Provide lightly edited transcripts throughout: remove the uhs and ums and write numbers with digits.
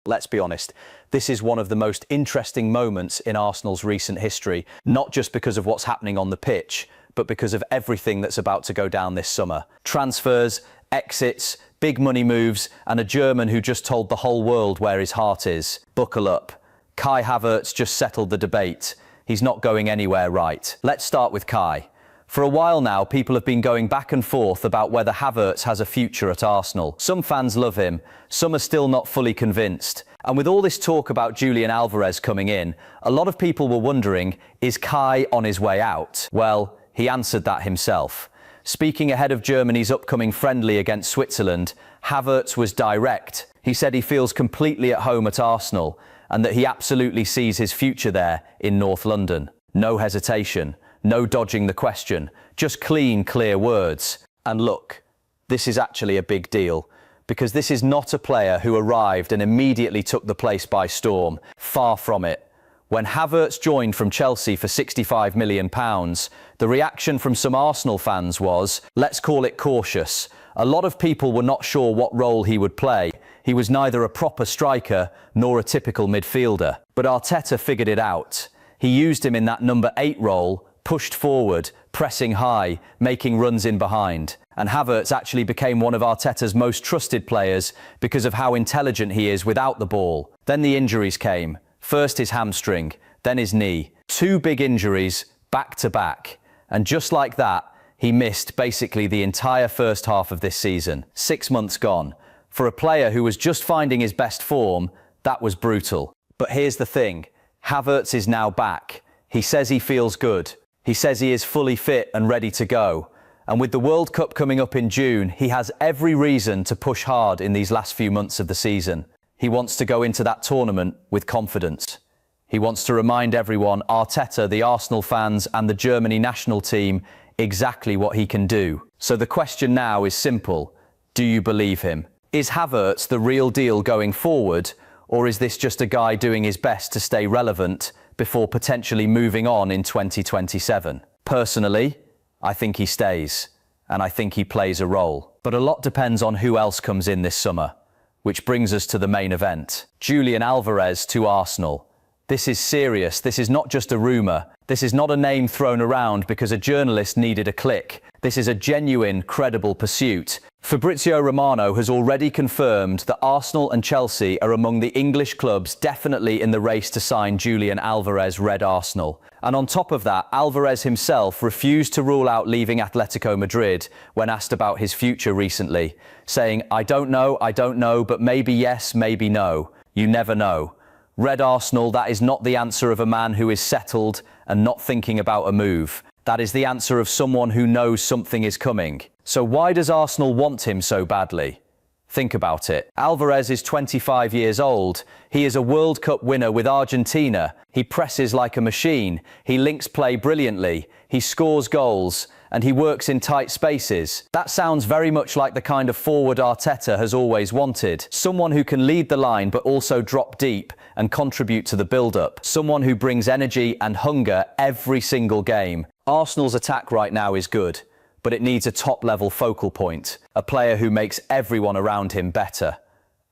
Let's be honest, this is one of the most interesting moments in Arsenal's recent history, not just because of what's happening on the pitch, but because of everything that's about to go down this summer. Transfers, exits, big money moves, and a German who just told the whole world where his heart is. Buckle up. Kai Havertz just settled the debate. He's not going anywhere, right? Let's start with Kai. For a while now, people have been going back and forth about whether Havertz has a future at Arsenal. Some fans love him, some are still not fully convinced. And with all this talk about Julian Alvarez coming in, a lot of people were wondering, is Kai on his way out? Well, he answered that himself. Speaking ahead of Germany's upcoming friendly against Switzerland, Havertz was direct. He said he feels completely at home at Arsenal and that he absolutely sees his future there in North London. No hesitation. No dodging the question, just clean, clear words. And look, this is actually a big deal, because this is not a player who arrived and immediately took the place by storm. Far from it. When Havertz joined from Chelsea for £65 million, the reaction from some Arsenal fans was, let's call it cautious. A lot of people were not sure what role he would play. He was neither a proper striker nor a typical midfielder. But Arteta figured it out. He used him in that number 8 role, pushed forward, pressing high, making runs in behind. And Havertz actually became one of Arteta's most trusted players because of how intelligent he is without the ball. Then the injuries came. First his hamstring, then his knee. 2 big injuries, back to back. And just like that, he missed basically the entire first half of this season. 6 months gone. For a player who was just finding his best form, that was brutal. But here's the thing, Havertz is now back. He says he feels good. He says he is fully fit and ready to go. And with the World Cup coming up in June, he has every reason to push hard in these last few months of the season. He wants to go into that tournament with confidence. He wants to remind everyone, Arteta, the Arsenal fans and the Germany national team, exactly what he can do. So the question now is simple. Do you believe him? Is Havertz the real deal going forward, or is this just a guy doing his best to stay relevant before potentially moving on in 2027? Personally, I think he stays, and I think he plays a role. But a lot depends on who else comes in this summer, which brings us to the main event. Julian Alvarez to Arsenal. This is serious. This is not just a rumour. This is not a name thrown around because a journalist needed a click. This is a genuine, credible pursuit. Fabrizio Romano has already confirmed that Arsenal and Chelsea are among the English clubs definitely in the race to sign Julian Alvarez Red Arsenal. And on top of that, Alvarez himself refused to rule out leaving Atletico Madrid when asked about his future recently, saying, I don't know, but maybe yes, maybe no. You never know. Red Arsenal, that is not the answer of a man who is settled and not thinking about a move. That is the answer of someone who knows something is coming. So why does Arsenal want him so badly? Think about it. Alvarez is 25 years old. He is a World Cup winner with Argentina. He presses like a machine. He links play brilliantly. He scores goals. And he works in tight spaces. That sounds very much like the kind of forward Arteta has always wanted. Someone who can lead the line but also drop deep and contribute to the build-up. Someone who brings energy and hunger every single game. Arsenal's attack right now is good, but it needs a top-level focal point. A player who makes everyone around him better.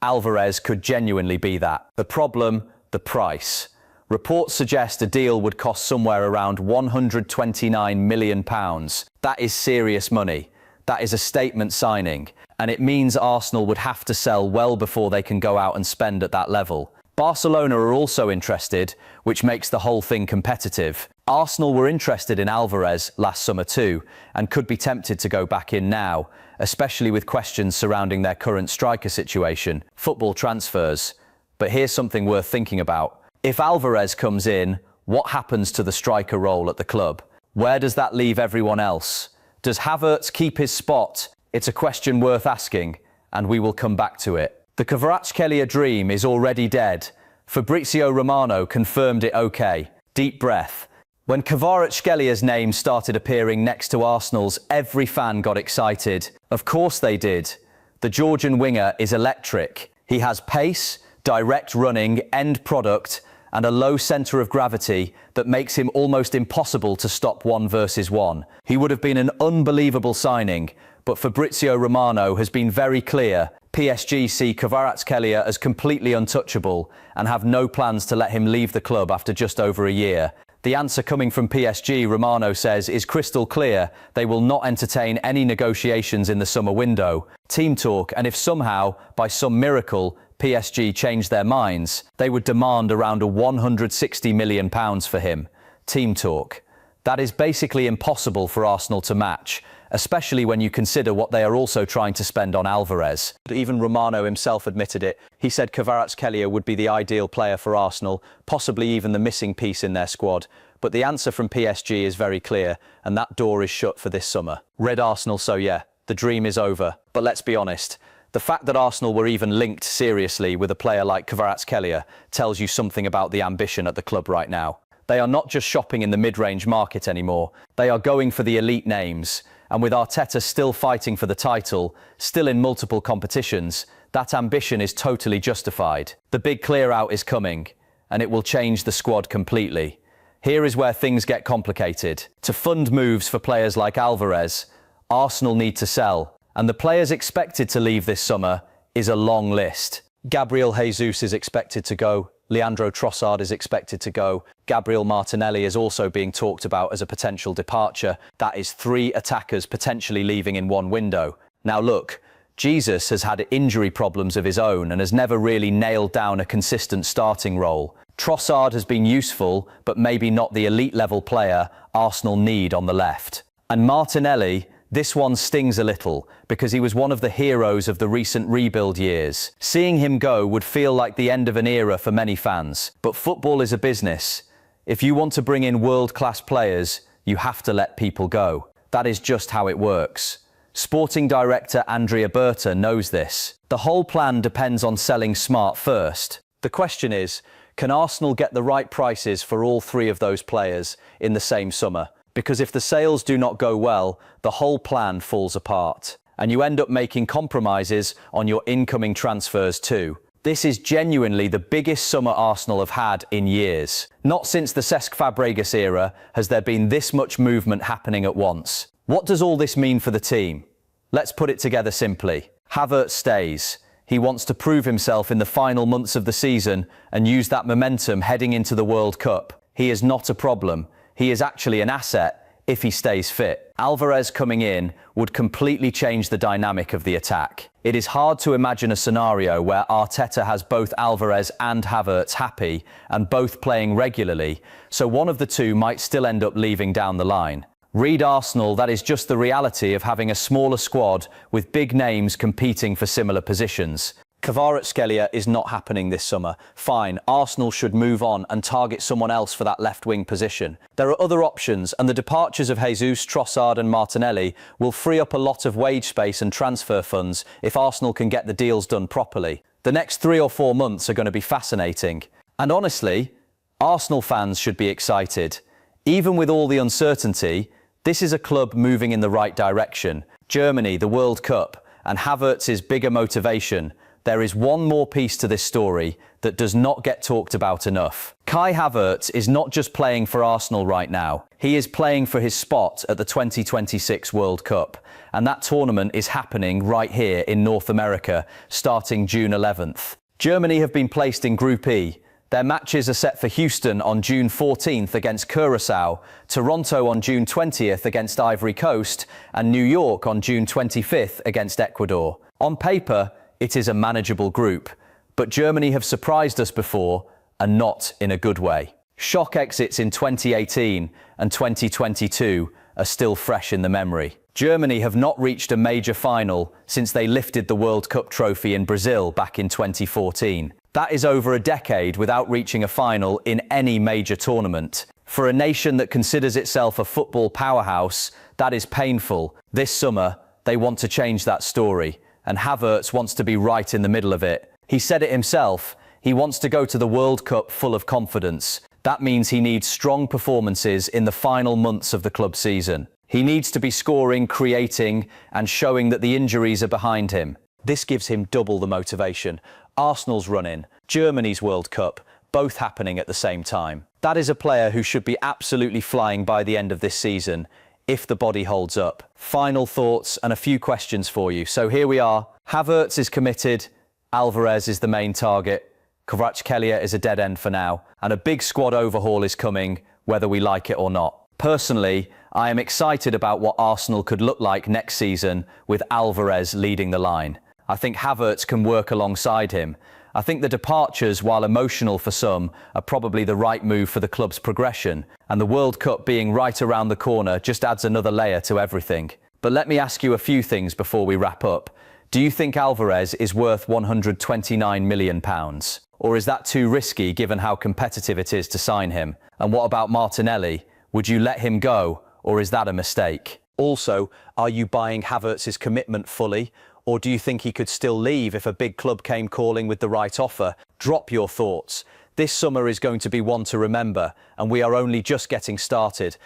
Alvarez could genuinely be that. The problem, the price. Reports suggest a deal would cost somewhere around £129 million. That is serious money. That is a statement signing, and it means Arsenal would have to sell well before they can go out and spend at that level. Barcelona are also interested, which makes the whole thing competitive. Arsenal were interested in Alvarez last summer too, and could be tempted to go back in now, especially with questions surrounding their current striker situation. Football transfers. But here's something worth thinking about. If Alvarez comes in, what happens to the striker role at the club? Where does that leave everyone else? Does Havertz keep his spot? It's a question worth asking, and we will come back to it. The Kvaratskhelia dream is already dead. Fabrizio Romano confirmed it okay. Deep breath. When Kvaratskhelia's name started appearing next to Arsenal's, every fan got excited. Of course they did. The Georgian winger is electric. He has pace, direct running, end product, and a low centre of gravity that makes him almost impossible to stop 1 versus 1. He would have been an unbelievable signing, but Fabrizio Romano has been very clear. PSG see Kvaratskhelia as completely untouchable and have no plans to let him leave the club after just over a year. The answer coming from PSG, Romano says, is crystal clear. They will not entertain any negotiations in the summer window. Team talk, and if somehow, by some miracle, PSG changed their minds, they would demand around £160 million for him. Team talk. That is basically impossible for Arsenal to match, especially when you consider what they are also trying to spend on Alvarez. Even Romano himself admitted it. He said Kvaratskhelia would be the ideal player for Arsenal, possibly even the missing piece in their squad. But the answer from PSG is very clear, and that door is shut for this summer. Red Arsenal, so yeah, the dream is over. But let's be honest, the fact that Arsenal were even linked seriously with a player like Kvaratskhelia tells you something about the ambition at the club right now. They are not just shopping in the mid-range market anymore, they are going for the elite names. And with Arteta still fighting for the title, still in multiple competitions, that ambition is totally justified. The big clear-out is coming, and it will change the squad completely. Here is where things get complicated. To fund moves for players like Alvarez, Arsenal need to sell, and the players expected to leave this summer is a long list. Gabriel Jesus is expected to go. Leandro Trossard is expected to go. Gabriel Martinelli is also being talked about as a potential departure. That is 3 attackers potentially leaving in one window. Now look, Jesus has had injury problems of his own and has never really nailed down a consistent starting role. Trossard has been useful, but maybe not the elite level player Arsenal need on the left. And Martinelli, this one stings a little, because he was one of the heroes of the recent rebuild years. Seeing him go would feel like the end of an era for many fans. But football is a business. If you want to bring in world-class players, you have to let people go. That is just how it works. Sporting director Andrea Berta knows this. The whole plan depends on selling smart first. The question is, can Arsenal get the right prices for all 3 of those players in the same summer? Because if the sales do not go well, the whole plan falls apart. And you end up making compromises on your incoming transfers too. This is genuinely the biggest summer Arsenal have had in years. Not since the Cesc Fabregas era has there been this much movement happening at once. What does all this mean for the team? Let's put it together simply. Havertz stays. He wants to prove himself in the final months of the season and use that momentum heading into the World Cup. He is not a problem. He is actually an asset if he stays fit. Alvarez coming in would completely change the dynamic of the attack. It is hard to imagine a scenario where Arteta has both Alvarez and Havertz happy and both playing regularly, so one of the two might still end up leaving down the line. Read Arsenal, that is just the reality of having a smaller squad with big names competing for similar positions. Kvaratskhelia is not happening this summer. Fine, Arsenal should move on and target someone else for that left-wing position. There are other options, and the departures of Jesus, Trossard and Martinelli will free up a lot of wage space and transfer funds if Arsenal can get the deals done properly. The next 3 or 4 months are going to be fascinating. And honestly, Arsenal fans should be excited. Even with all the uncertainty, this is a club moving in the right direction. Germany, the World Cup, and Havertz's bigger motivation. There is one more piece to this story that does not get talked about enough. Kai Havertz is not just playing for Arsenal right now. He is playing for his spot at the 2026 World Cup. And that tournament is happening right here in North America, starting June 11th. Germany have been placed in Group E. Their matches are set for Houston on June 14th against Curaçao, Toronto on June 20th against Ivory Coast, and New York on June 25th against Ecuador. On paper, it is a manageable group, but Germany have surprised us before, and not in a good way. Shock exits in 2018 and 2022 are still fresh in the memory. Germany have not reached a major final since they lifted the World Cup trophy in Brazil back in 2014. That is over a decade without reaching a final in any major tournament. For a nation that considers itself a football powerhouse, that is painful. This summer, they want to change that story, and Havertz wants to be right in the middle of it. He said it himself, he wants to go to the World Cup full of confidence. That means he needs strong performances in the final months of the club season. He needs to be scoring, creating, and showing that the injuries are behind him. This gives him double the motivation. Arsenal's run-in, Germany's World Cup, both happening at the same time. That is a player who should be absolutely flying by the end of this season. if the body holds up. Final thoughts and a few questions for you. So here we are. Havertz is committed. Alvarez is the main target. Kvaratskhelia is a dead end for now. And a big squad overhaul is coming, whether we like it or not. Personally, I am excited about what Arsenal could look like next season with Alvarez leading the line. I think Havertz can work alongside him. I think the departures, while emotional for some, are probably the right move for the club's progression, and the World Cup being right around the corner just adds another layer to everything. But let me ask you a few things before we wrap up. Do you think Alvarez is worth £129 million? Or is that too risky given how competitive it is to sign him? And what about Martinelli? Would you let him go, or is that a mistake? Also, are you buying Havertz's commitment fully? Or do you think he could still leave if a big club came calling with the right offer? Drop your thoughts. This summer is going to be one to remember, and we are only just getting started.